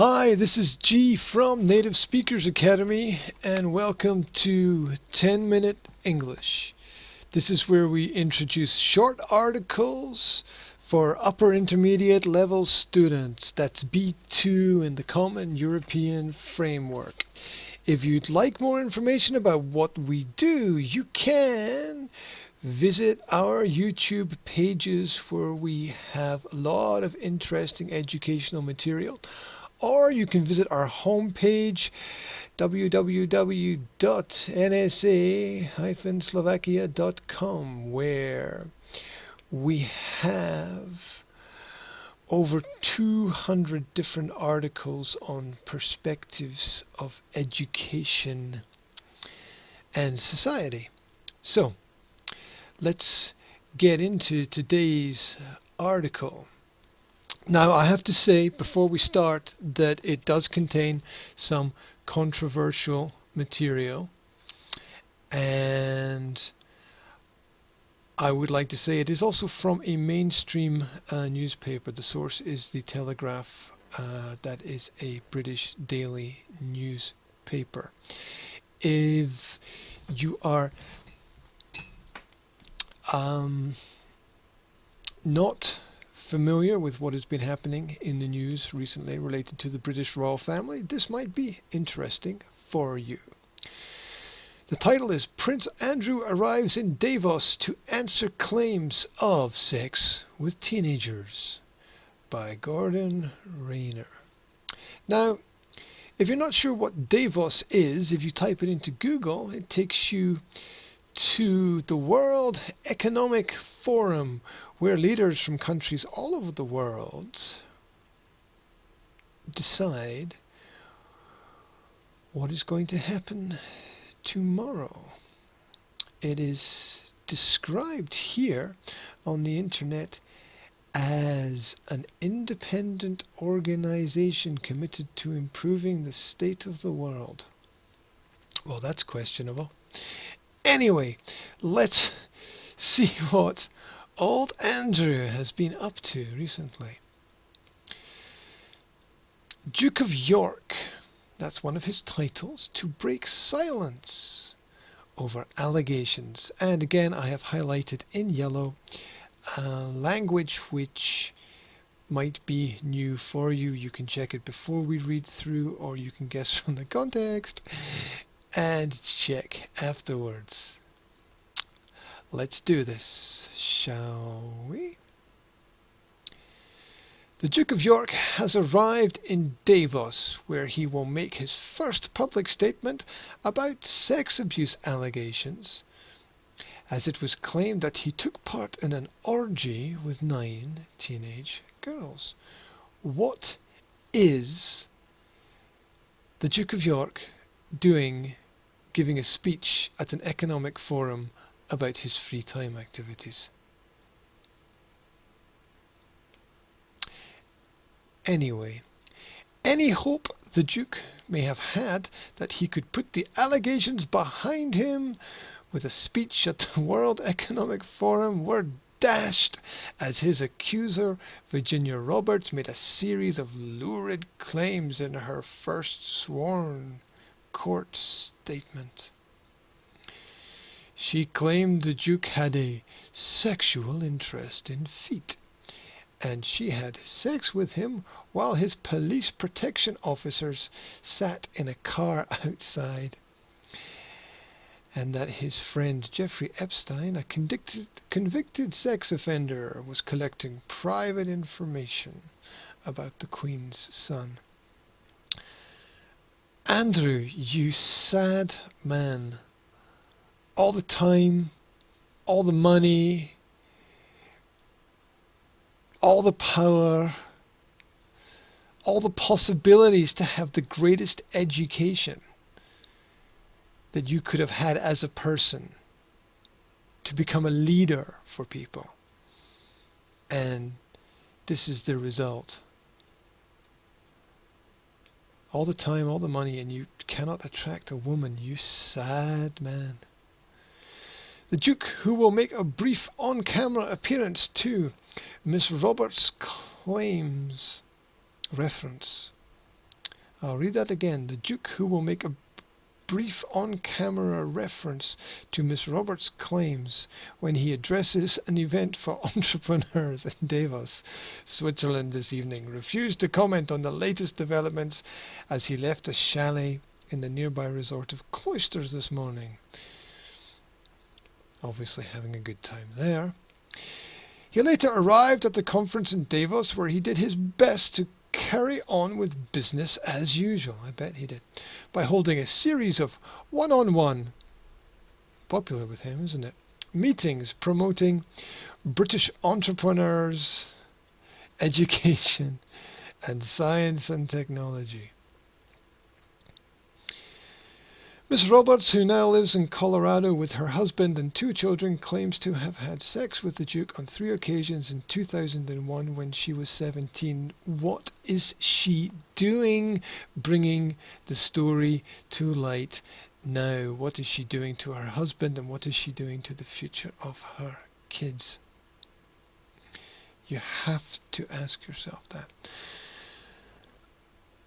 Hi, this is G from Native Speakers Academy, and welcome to 10-Minute English. This is where we introduce short articles for upper intermediate level students. That's B2 in the Common European Framework. If you'd like more information about what we do, you can visit our YouTube pages where we have a lot of interesting educational material. Or you can visit our homepage, www.nsa-slovakia.com, where we have over 200 different articles on perspectives of education and society. So, let's get into today's article. Now, I have to say before we start that it does contain some controversial material, and I would like to say it is also from a mainstream newspaper. The source is the Telegraph. That is a British daily newspaper. If you are not familiar with what has been happening in the news recently related to the British royal family, this might be interesting for you. The title is Prince Andrew Arrives in Davos to Answer Claims of Sex with Teenagers by Gordon Rayner. Now, if you're not sure what Davos is, if you type it into Google, it takes you to the World Economic Forum, where leaders from countries all over the world decide what is going to happen tomorrow. It is described here on the internet as an independent organization committed to improving the state of the world. Well, that's questionable. Anyway, let's see what old Andrew has been up to recently. Duke of York, that's one of his titles, to break silence over allegations. And again, I have highlighted in yellow language which might be new for you. You can check it before we read through, or you can guess from the context and check afterwards. Let's do this, shall we? The Duke of York has arrived in Davos, where he will make his first public statement about sex abuse allegations, as it was claimed that he took part in an orgy with 9 teenage girls. What is the Duke of York doing, giving a speech at an economic forum about his free time activities? Anyway, any hope the Duke may have had that he could put the allegations behind him with a speech at the World Economic Forum were dashed as his accuser, Virginia Roberts, made a series of lurid claims in her first sworn court statement. She claimed the Duke had a sexual interest in feet, and she had sex with him while his police protection officers sat in a car outside, and that his friend Jeffrey Epstein, a convicted sex offender, was collecting private information about the Queen's son. Andrew, you sad man. All the time, all the money, all the power, all the possibilities to have the greatest education that you could have had as a person, to become a leader for people. And this is the result. All the time, all the money, and you cannot attract a woman, you sad man. The Duke, who will make a brief on-camera appearance to Miss Roberts' claims reference I'll read that again. The Duke, who will make a brief on-camera reference to Miss Roberts' claims when he addresses an event for entrepreneurs in Davos, Switzerland this evening, refused to comment on the latest developments as he left a chalet in the nearby resort of Cloisters this morning. Obviously having a good time there. He later arrived at the conference in Davos where he did his best to carry on with business as usual, I bet he did, by holding a series of one-on-one, popular with him, isn't it, meetings promoting British entrepreneurs, education, and science and technology. Miss Roberts, who now lives in Colorado with her husband and 2 children, claims to have had sex with the Duke on 3 occasions in 2001 when she was 17. What is she doing bringing the story to light now? What is she doing to her husband, and what is she doing to the future of her kids? You have to ask yourself that.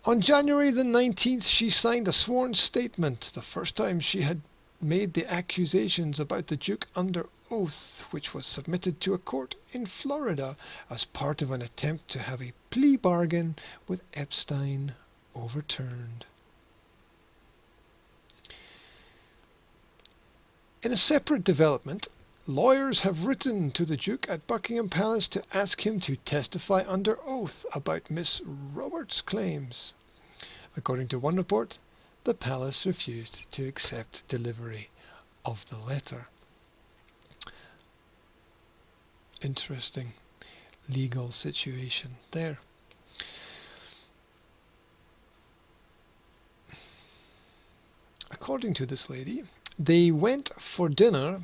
On January the 19th, she signed a sworn statement, the first time she had made the accusations about the Duke under oath, which was submitted to a court in Florida as part of an attempt to have a plea bargain with Epstein overturned. In a separate development, lawyers have written to the Duke at Buckingham Palace to ask him to testify under oath about Miss Roberts' claims. According to one report, the palace refused to accept delivery of the letter. Interesting legal situation there. According to this lady, they went for dinner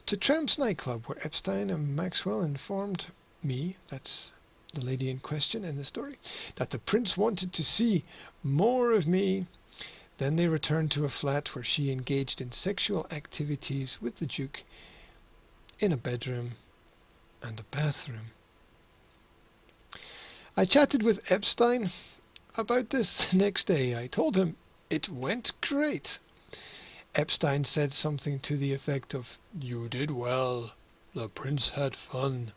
to Tramp's nightclub, where Epstein and Maxwell informed me, that's the lady in question in the story, that the prince wanted to see more of me. Then they returned to a flat where she engaged in sexual activities with the Duke in a bedroom and a bathroom. I chatted with Epstein about this the next day. I told him it went great. Epstein said something to the effect of, "You did well. The prince had fun."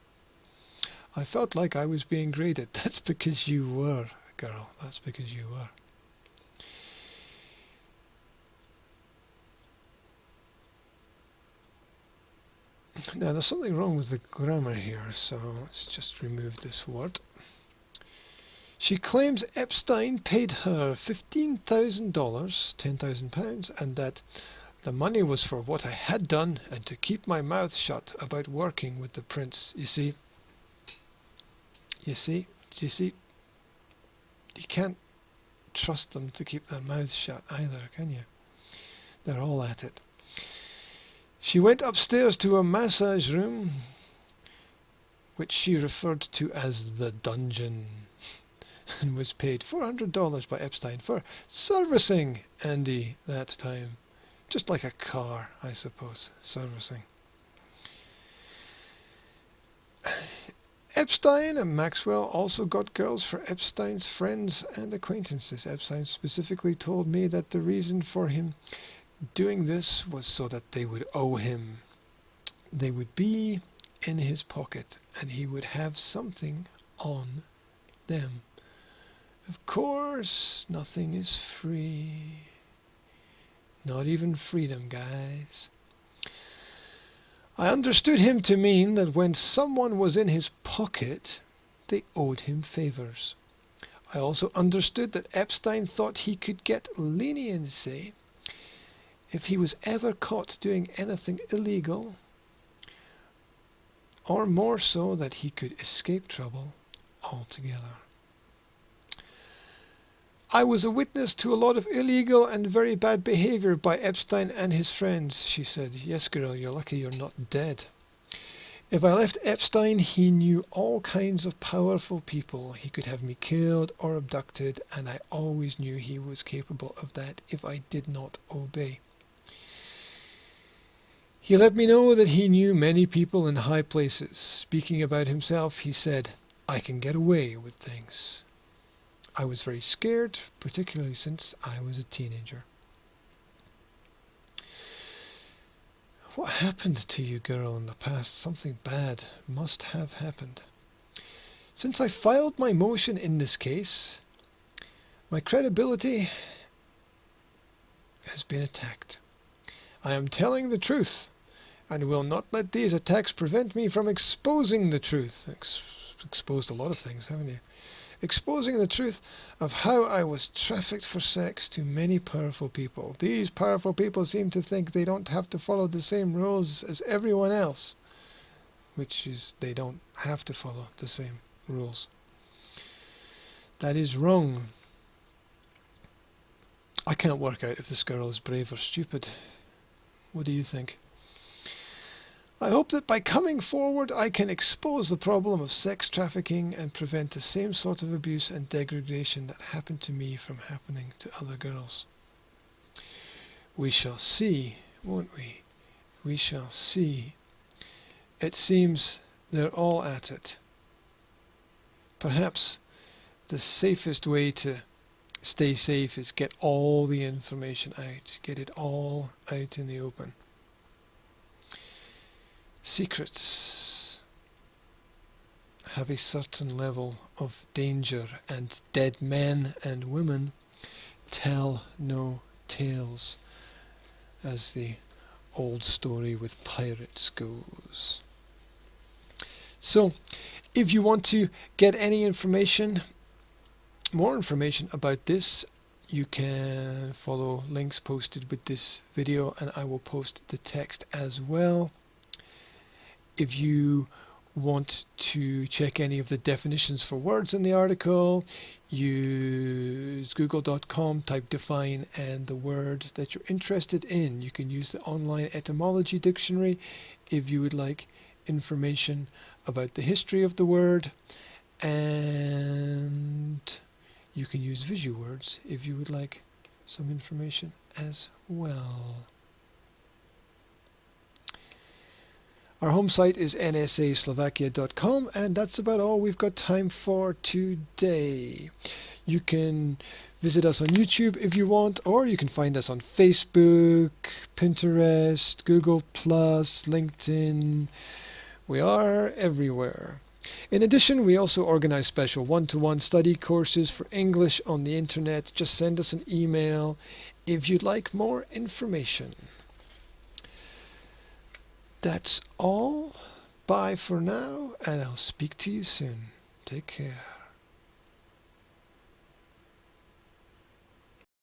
I felt like I was being graded. That's because you were, girl. That's because you were. Now, there's something wrong with the grammar here, so let's just remove this word. She claims Epstein paid her $15,000, £10,000, and that the money was for what I had done and to keep my mouth shut about working with the prince. You see, you can't trust them to keep their mouths shut either, can you? They're all at it. She went upstairs to a massage room, which she referred to as the dungeon, and was paid $400 by Epstein for servicing Andy that time. Just like a car, I suppose, servicing. Epstein and Maxwell also got girls for Epstein's friends and acquaintances. Epstein specifically told me that the reason for him doing this was so that they would owe him. They would be in his pocket and he would have something on them. Of course, nothing is free. Not even freedom, guys. I understood him to mean that when someone was in his pocket, they owed him favors. I also understood that Epstein thought he could get leniency if he was ever caught doing anything illegal, or more so that he could escape trouble altogether. I was a witness to a lot of illegal and very bad behavior by Epstein and his friends, she said. Yes, girl, you're lucky you're not dead. If I left Epstein, he knew all kinds of powerful people. He could have me killed or abducted, and I always knew he was capable of that if I did not obey. He let me know that he knew many people in high places. Speaking about himself, he said, "I can get away with things." I was very scared, particularly since I was a teenager. What happened to you, girl, in the past? Something bad must have happened. Since I filed my motion in this case, my credibility has been attacked. I am telling the truth, and will not let these attacks prevent me from exposing the truth. Exposed a lot of things, haven't you? Exposing the truth of how I was trafficked for sex to many powerful people. These powerful people seem to think they don't have to follow the same rules as everyone else, which is they don't have to follow the same rules. That is wrong. I can't work out if this girl is brave or stupid. What do you think? I hope that by coming forward I can expose the problem of sex trafficking and prevent the same sort of abuse and degradation that happened to me from happening to other girls. We shall see, won't we? We shall see. It seems they're all at it. Perhaps the safest way to stay safe is get all the information out. Get it all out in the open. Secrets have a certain level of danger, and dead men and women tell no tales, as the old story with pirates goes. So, if you want to get any information, more information about this, you can follow links posted with this video, and I will post the text as well. If you want to check any of the definitions for words in the article, use google.com, type define and the word that you're interested in. You can use the online etymology dictionary if you would like information about the history of the word, and you can use VisuWords if you would like some information as well. Our home site is nsaslovakia.com, and that's about all we've got time for today. You can visit us on YouTube if you want, or you can find us on Facebook, Pinterest, Google+, LinkedIn. We are everywhere. In addition, we also organize special one-to-one study courses for English on the internet. Just send us an email if you'd like more information. That's all. Bye for now, and I'll speak to you soon. Take care.